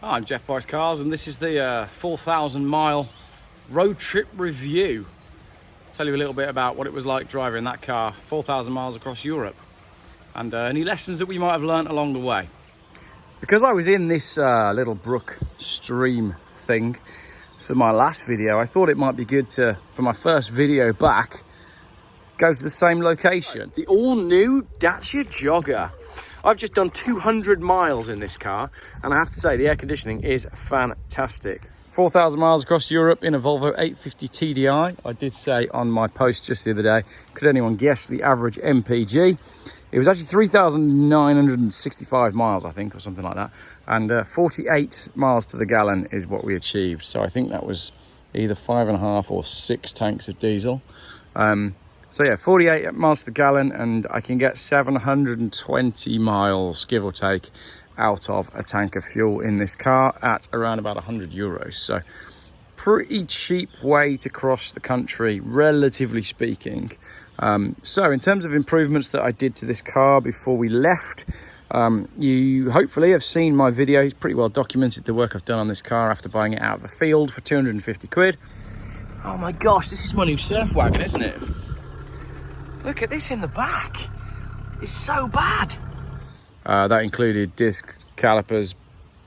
Hi, I'm Geoff Boyce Cars, and this is the 4,000 mile road trip review. I'll tell you a little bit about what it was like driving that car 4,000 miles across Europe and any lessons that we might have learnt along the way. Because I was in this little brook stream thing for my last video, I thought it might be good to, for my first video back, go to the same location. The all-new Dacia Jogger. I've just done 200 miles in this car, and I have to say the air conditioning is fantastic. 4,000 miles across Europe in a Volvo 850 TDI. I did say on my post just the other day, could anyone guess the average MPG? It was actually 3,965 miles, I think, or something like that. And 48 miles to the gallon is what we achieved. So I think that was either 5.5 or 6 tanks of diesel. So yeah, 48 miles to the gallon, and I can get 720 miles, give or take, out of a tank of fuel in this car at around about 100 euros. So pretty cheap way to cross the country, relatively speaking. So in terms of improvements that I did to this car before we left, you hopefully have seen my video. It's pretty well documented the work I've done on this car after buying it out of the field for 250 quid. Oh my gosh, this is my new surf wagon, isn't it? Look at this in the back. It's so bad. That included disc calipers,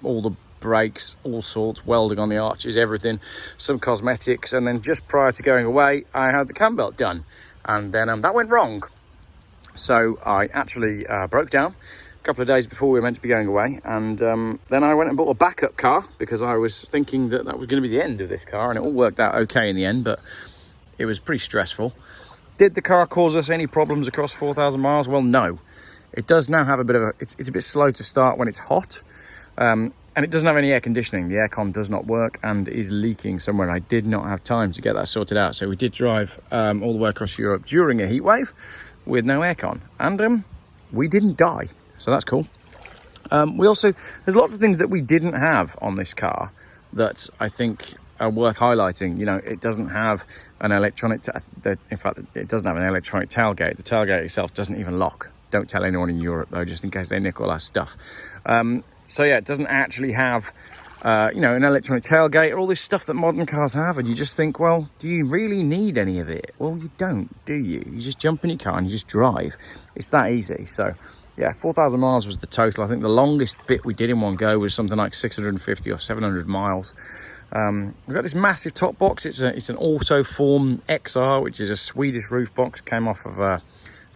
all the brakes, all sorts, welding on the arches, everything, some cosmetics. And then just prior to going away, I had the cam belt done. And then that went wrong. So I actually broke down a couple of days before we were meant to be going away. And then I went and bought a backup car because I was thinking that that was going to be the end of this car. And it all worked out okay in the end, but it was pretty stressful. Did the car cause us any problems across 4,000 miles? Well, no. It does now have a bit of a... It's a bit slow to start when it's hot. And it doesn't have any air conditioning. The aircon does not work and is leaking somewhere. I did not have time to get that sorted out. So we did drive all the way across Europe during a heat wave with no aircon. And we didn't die. So that's cool. We also... There's lots of things that we didn't have on this car that I think are worth highlighting. You know, it doesn't have an electronic, in fact, it doesn't have an electronic tailgate. The tailgate itself doesn't even lock. Don't tell anyone in Europe though, just in case they nick all our stuff. So yeah, it doesn't actually have, you know, an electronic tailgate or all this stuff that modern cars have. And you just think, well, do you really need any of it? Well, you don't, do you? You just jump in your car and you just drive. It's that easy. So yeah, 4,000 miles was the total. I think the longest bit we did in one go was something like 650 or 700 miles. We've got this massive top box. It's an Autoform XR, which is a Swedish roof box. Came off of a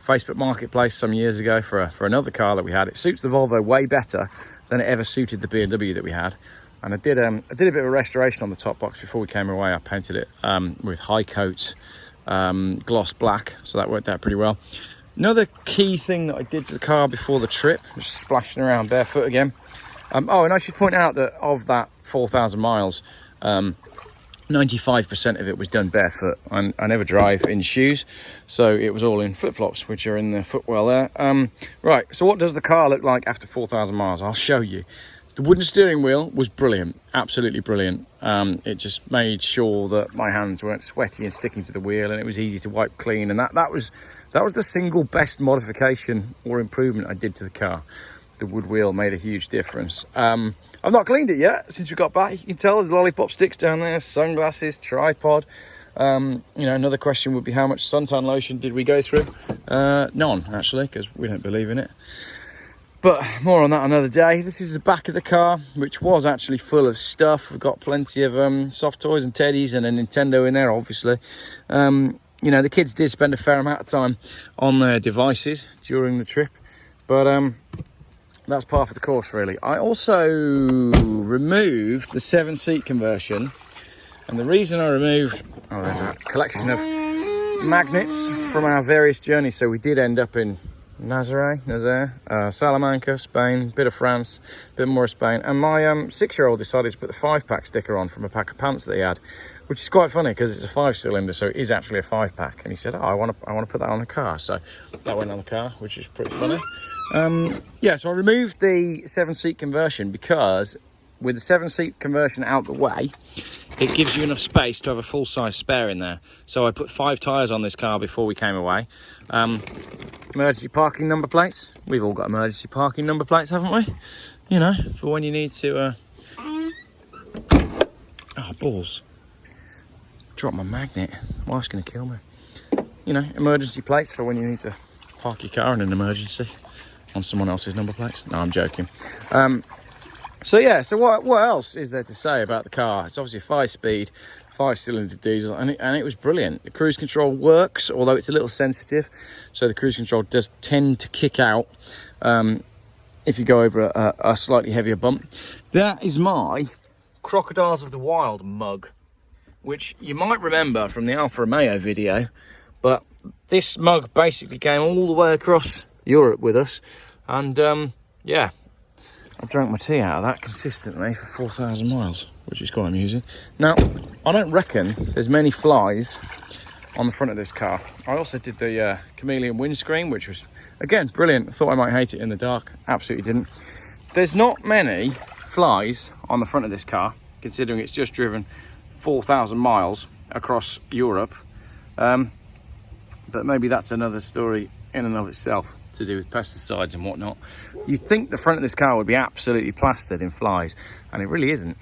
Facebook Marketplace some years ago for another car that we had. It suits the Volvo way better than it ever suited the BMW that we had. And I did a bit of a restoration on the top box before we came away. I painted it with high coat gloss black, so that worked out pretty well. Another key thing that I did to the car before the trip, just splashing around barefoot again. Oh, and I should point out that of that 4,000 miles, 95% of it was done barefoot. I never drive in shoes, so it was all in flip-flops, which are in the footwell there. Right, so what does the car look like after 4,000 miles? I'll show you. The wooden steering wheel was brilliant, absolutely brilliant. It just made sure that my hands weren't sweaty and sticking to the wheel, and it was easy to wipe clean. And that was the single best modification or improvement I did to the car. The wood wheel made a huge difference. I've not cleaned it yet since we got back. You can tell there's lollipop sticks down there, sunglasses, tripod. You know, another question would be how much suntan lotion did we go through? None, actually, because we don't believe in it. But more on that another day. This is the back of the car, which was actually full of stuff. We've got plenty of soft toys and teddies and a Nintendo in there, obviously. You know, the kids did spend a fair amount of time on their devices during the trip. But that's part of the course, really. I also removed the 7-seat conversion. And the reason I removed... Oh, there's a collection of magnets from our various journeys. So we did end up in Nazaire, Salamanca, Spain, bit of France, bit more of Spain. And my 6-year-old decided to put the 5-pack sticker on from a pack of pants that he had, which is quite funny because it's a 5-cylinder, so it is actually a 5-pack. And he said, oh, I want to put that on the car. So that went on the car, which is pretty funny. Yeah, so I removed the 7-seat conversion because with the 7-seat conversion out the way, it gives you enough space to have a full-size spare in there. So I put 5 tyres on this car before we came away. Emergency parking number plates. We've all got emergency parking number plates, haven't we? You know, for when you need to Oh, balls. Drop my magnet. Wife's going to kill me. You know, emergency plates for when you need to park your car in an emergency on someone else's number plates. No, I'm joking. So yeah, so what else is there to say about the car? It's obviously a 5-speed, 5-cylinder diesel, and it was brilliant. The cruise control works, although it's a little sensitive. So the cruise control does tend to kick out if you go over a slightly heavier bump. That is my Crocodiles of the Wild mug, which you might remember from the Alfa Romeo video. But this mug basically came all the way across Europe with us. And yeah, I've drank my tea out of that consistently for 4,000 miles, which is quite amusing. Now, I don't reckon there's many flies on the front of this car. I also did the chameleon windscreen, which was, again, brilliant. I thought I might hate it in the dark. Absolutely didn't. There's not many flies on the front of this car, considering it's just driven 4,000 miles across Europe. But maybe that's another story in and of itself, to do with pesticides and whatnot. You'd think the front of this car would be absolutely plastered in flies, and it really isn't.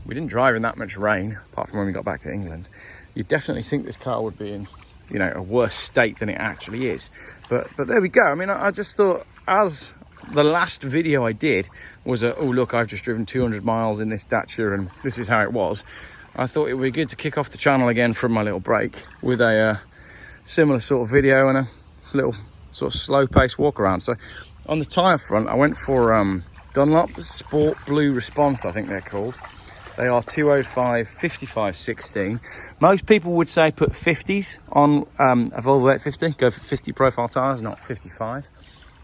We didn't drive in that much rain, apart from when we got back to England. You'd definitely think this car would be in, you know, a worse state than it actually is. But there we go. I mean, I just thought, as the last video I did was oh look, I've just driven 200 miles in this Dacia and this is how it was. I thought it would be good to kick off the channel again from my little break with a similar sort of video and a little sort of slow-paced walk around. So on the tyre front, I went for Dunlop Sport Blue Response, I think they're called. They are 205 55 16. Most people would say put 50s on a Volvo 850, go for 50 profile tyres, not 55.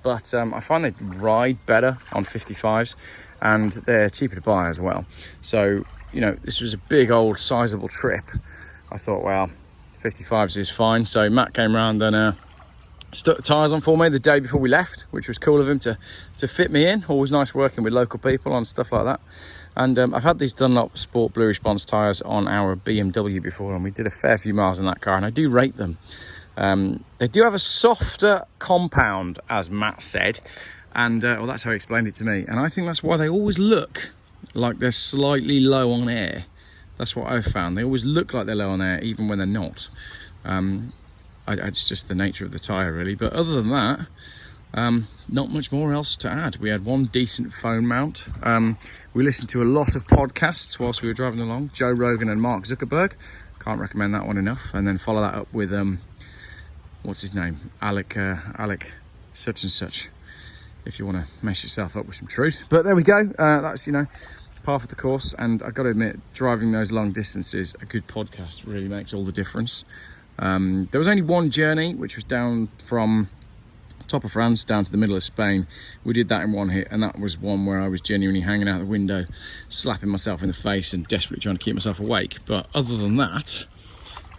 But I find they ride better on 55s, and they're cheaper to buy as well. So, you know, this was a big old sizable trip. I thought, well, 55s is fine. So Matt came round and stuck the tyres on for me the day before we left, which was cool of him to fit me in. Always nice working with local people on stuff like that. And I've had these Dunlop Sport Blue Response tyres on our BMW before, and we did a fair few miles in that car, and I do rate them. They do have a softer compound, as Matt said, and well, that's how he explained it to me. And I think that's why they always look like they're slightly low on air. That's what I've found. They always look like they're low on air, even when they're not. It's just the nature of the tyre, really. But other than that, not much more else to add. We had one decent phone mount. We listened to a lot of podcasts whilst we were driving along. Joe Rogan and Mark Zuckerberg. Can't recommend that one enough. And then follow that up with, what's his name? Alec such and such, if you want to mess yourself up with some truth. But there we go. That's, you know, par for the course. And I've got to admit, driving those long distances, a good podcast really makes all the difference. There was only one journey, which was down from top of France down to the middle of Spain. We did that in one hit, and that was one where I was genuinely hanging out the window, slapping myself in the face and desperately trying to keep myself awake. But other than that,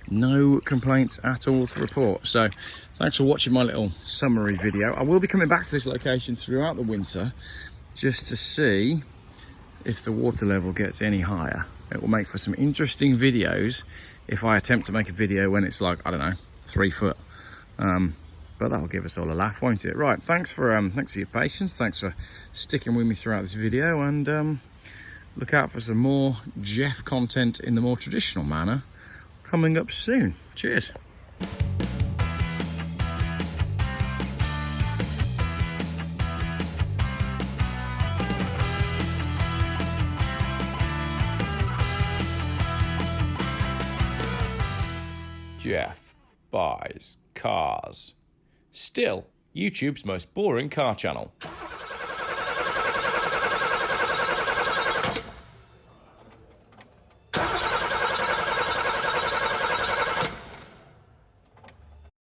no complaints at all to report. So thanks for watching my little summary video. I will be coming back to this location throughout the winter just to see if the water level gets any higher. It will make for some interesting videos if I attempt to make a video when it's like, I don't know, 3 foot. But that'll give us all a laugh, won't it? Right, thanks for your patience. Thanks for sticking with me throughout this video, and look out for some more Geoff content in the more traditional manner coming up soon. Cheers. Geoff buys cars. Still YouTube's most boring car channel.